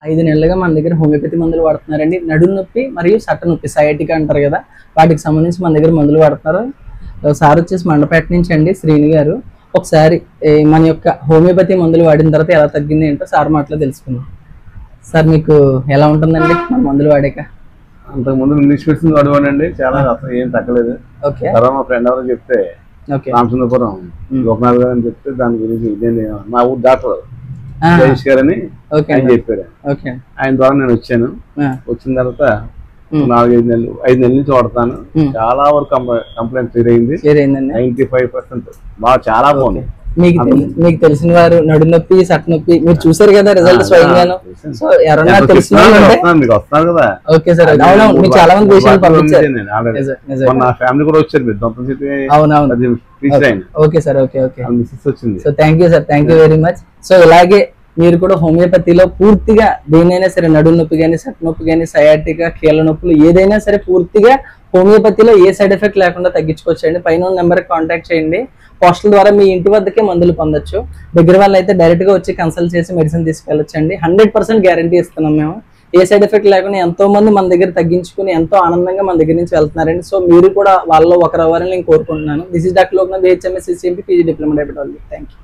5 నెలలుగా మన దగ్గర హోమియోపతి మందులు వాడుతున్నారండి. నడుము నొప్పి మరియు సట్ట నొప్పి సయాటికా అంటారు కదా, వాటికి సంబంధించి మన దగ్గర మందులు వాడుతున్నారు. సార్ వచ్చేసి మండపేట నుంచి అండి, శ్రీని గారు. ఒకసారి మన యొక్క హోమియోపతి మందులు వాడిన తర్వాత ఎలా తగ్గింది ఏంటో సార్ మాటలో తెలుసుకుందాం. సార్ మీకు ఎలా ఉంటుందండి మన మందులు వాడాక? అంతకుముందు ఇంగ్లీష్ మెడిసిన్ వాడేవాడండి, చాలా అసలు ఏం తగ్గలేదు. తర్వాత మా ఫ్రెండ్ ఎవరో చెప్తే రామచంద్రపురం లోకనాథ్ గారు అని చెప్తే దాని గురించి ఇదేంటి మా ఊరు డాక్టర్ జయేష్ గారు అని ఆయన చెప్పారు. ఆయన ద్వారా నేను వచ్చాను. వచ్చిన తర్వాత 4-5 నెలలు 5 నెలల నుంచి వాడతాను. చాలా వరకు కంప్లైంట్ క్లియర్ అయింది. 95% బాగా చాలా బాగుంది. మీకు తెలిసిన వారు నడుము నొప్పి సట్ నొప్పి మీరు చూసారు కదా రిజల్ట్ స్వయంగాను. సో ఎవరన్నా తెలిసిన మీకు వస్తున్నారు కదా. ఓకే సార్, అవునవును, మీకు చాలా మంది పేషెంట్లు పంపించారు. నా ఫ్యామిలీ కూడా వచ్చారు. అవునవును. Okay sir, okay okay. వచ్చింది. So thank you sir, thank you very much. So ఇలాగే మీరు కూడా హోమియోపతిలో పూర్తిగా దేనైనా సరే నడుము నొప్పి కానీ సట్ నొప్పి కానీ సయాటికా కీళ్ళ నొప్పులు ఏదైనా సరే పూర్తిగా హోమియోపతిలో ఏ సైడ్ ఎఫెక్ట్ లేకుండా తగ్గించుకోవచ్చండి. పైన నెంబర్ కాంటాక్ట్ చేయండి. పోస్టల్ ద్వారా మీ ఇంటి వద్దకే మందులు పొందొచ్చు. దగ్గర వాళ్ళు అయితే డైరెక్ట్ గా వచ్చి కన్సల్ట్ చేసి మెడిసిన్ తీసుకెళ్ళొచ్చండి. 100% గ్యారంటీ ఇస్తున్నాం మేము. ఏ సైడ్ ఎఫెక్ట్ లేకుండా ఎంతో మంది మన దగ్గర తగ్గించుకుని ఎంతో ఆనందంగా మన దగ్గర నుంచి వెళ్తున్నారండి. సో మీరు కూడా వాళ్ళలో ఒకరు అవ్వాలని నేను కోరుకుంటున్నాను. This is doctor Lokanath, BHMS, CCMP, PG diploma diabetology. Thank you.